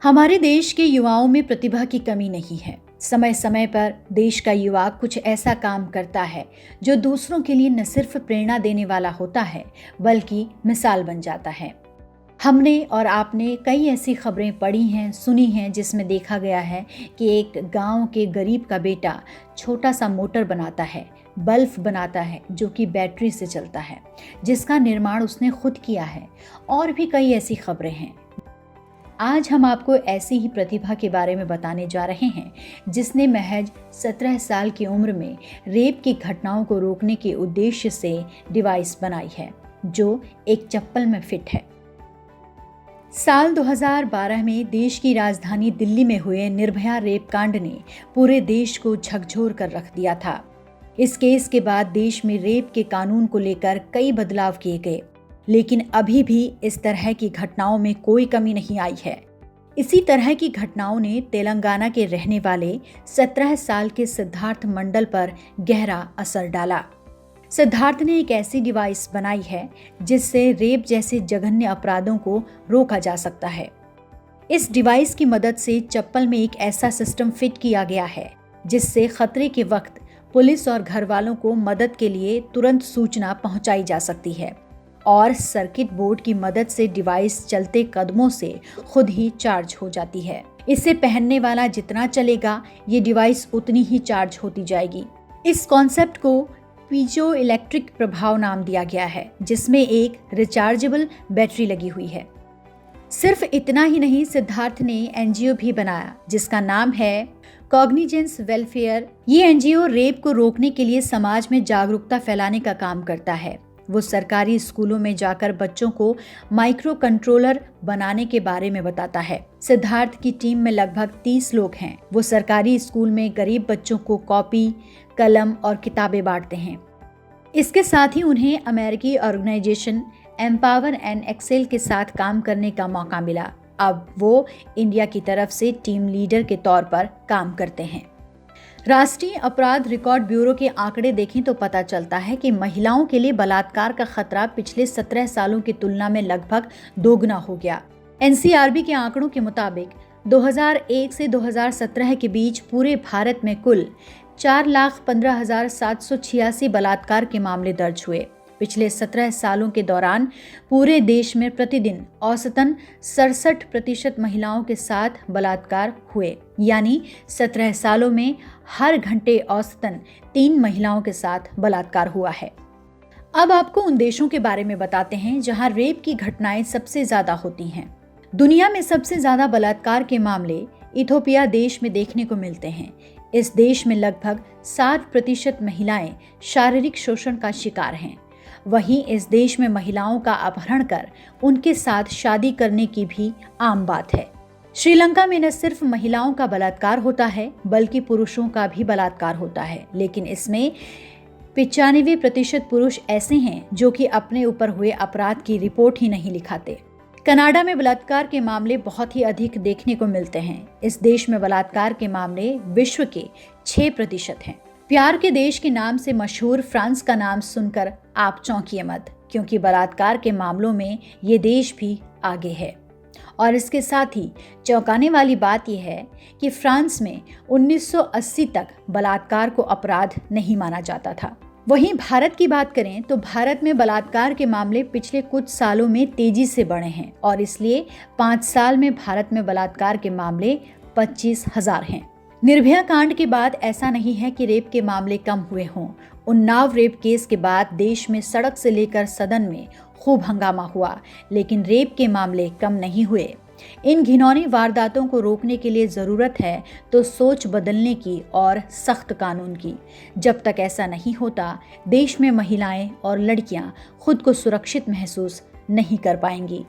हमारे देश के युवाओं में प्रतिभा की कमी नहीं है। समय समय पर देश का युवा कुछ ऐसा काम करता है जो दूसरों के लिए न सिर्फ प्रेरणा देने वाला होता है बल्कि मिसाल बन जाता है। हमने और आपने कई ऐसी खबरें पढ़ी हैं, सुनी हैं, जिसमें देखा गया है कि एक गांव के गरीब का बेटा छोटा सा मोटर बनाता है, बल्ब बनाता है जो कि बैटरी से चलता है, जिसका निर्माण उसने खुद किया है। और भी कई ऐसी खबरें हैं। आज हम आपको ऐसी ही प्रतिभा के बारे में बताने जा रहे हैं जिसने महज 17 साल की उम्र में रेप की घटनाओं को रोकने के उद्देश्य से डिवाइस बनाई है जो एक चप्पल में फिट है। साल 2012 में देश की राजधानी दिल्ली में हुए निर्भया रेप कांड ने पूरे देश को झकझोर कर रख दिया था। इस केस के बाद देश में रेप के कानून को लेकर कई बदलाव किए गए, लेकिन अभी भी इस तरह की घटनाओं में कोई कमी नहीं आई है। इसी तरह की घटनाओं ने तेलंगाना के रहने वाले 17 साल के सिद्धार्थ मंडल पर गहरा असर डाला। सिद्धार्थ ने एक ऐसी डिवाइस बनाई है जिससे रेप जैसे जघन्य अपराधों को रोका जा सकता है। इस डिवाइस की मदद से चप्पल में एक ऐसा सिस्टम फिट किया गया है जिससे खतरे के वक्त पुलिस और घर वालों को मदद के लिए तुरंत सूचना पहुंचाई जा सकती है और सर्किट बोर्ड की मदद से डिवाइस चलते कदमों से खुद ही चार्ज हो जाती है। इसे पहनने वाला जितना चलेगा, ये डिवाइस उतनी ही चार्ज होती जाएगी। इस कॉन्सेप्ट को पीजो इलेक्ट्रिक प्रभाव नाम दिया गया है, जिसमें एक रिचार्जेबल बैटरी लगी हुई है। सिर्फ इतना ही नहीं, सिद्धार्थ ने एनजीओ भी बनाया जिसका नाम है कॉग्निजेंस वेलफेयर। ये एनजीओ रेप को रोकने के लिए समाज में जागरूकता फैलाने का काम करता है। वो सरकारी स्कूलों में जाकर बच्चों को माइक्रो कंट्रोलर बनाने के बारे में बताता है। सिद्धार्थ की टीम में लगभग 30 लोग हैं। वो सरकारी स्कूल में गरीब बच्चों को कॉपी, कलम और किताबें बांटते हैं। इसके साथ ही उन्हें अमेरिकी ऑर्गेनाइजेशन एम्पावर एंड एक्सेल के साथ काम करने का मौका मिला। अब वो इंडिया की तरफ से टीम लीडर के तौर पर काम करते हैं। राष्ट्रीय अपराध रिकॉर्ड ब्यूरो के आंकड़े देखें तो पता चलता है कि महिलाओं के लिए बलात्कार का खतरा पिछले 17 सालों की तुलना में लगभग दोगुना हो गया। एनसीआरबी के आंकड़ों के मुताबिक 2001 से 2017 के बीच पूरे भारत में कुल 4,15,786 बलात्कार के मामले दर्ज हुए। पिछले 17 सालों के दौरान पूरे देश में प्रतिदिन औसतन 67% महिलाओं के साथ बलात्कार हुए, यानी 17 सालों में हर घंटे औसतन 3 महिलाओं के साथ बलात्कार हुआ है। अब आपको उन देशों के बारे में बताते हैं जहां रेप की घटनाएं सबसे ज्यादा होती हैं। दुनिया में सबसे ज्यादा बलात्कार के मामले इथोपिया देश में देखने को मिलते हैं। इस देश में लगभग 60% महिलाएं शारीरिक शोषण का शिकार हैं। वहीं इस देश में महिलाओं का अपहरण कर उनके साथ शादी करने की भी आम बात है। श्रीलंका में न सिर्फ महिलाओं का बलात्कार होता है बल्कि पुरुषों का भी बलात्कार होता है, लेकिन इसमें 95% पुरुष ऐसे हैं जो कि अपने ऊपर हुए अपराध की रिपोर्ट ही नहीं लिखाते। कनाडा में बलात्कार के मामले बहुत ही अधिक देखने को मिलते हैं। इस देश में बलात्कार के मामले विश्व के 6% हैं। प्यार के देश के नाम से मशहूर फ्रांस का नाम सुनकर आप चौंकिए मत, क्योंकि बलात्कार के मामलों में ये देश भी आगे है। और इसके साथ ही चौंकाने वाली बात यह है कि फ्रांस में 1980 तक बलात्कार को अपराध नहीं माना जाता था। वहीं भारत की बात करें तो भारत में बलात्कार के मामले पिछले कुछ सालों में तेजी से बढ़े हैं और इसलिए 5 साल में भारत में बलात्कार के मामले 25,000 हैं। निर्भया कांड के बाद ऐसा नहीं है कि रेप के मामले कम हुए हों। उन्नाव रेप केस के बाद देश में सड़क से लेकर सदन में खूब हंगामा हुआ, लेकिन रेप के मामले कम नहीं हुए। इन घिनौनी वारदातों को रोकने के लिए जरूरत है तो सोच बदलने की और सख्त कानून की। जब तक ऐसा नहीं होता, देश में महिलाएं और लड़कियां खुद को सुरक्षित महसूस नहीं कर पाएंगी।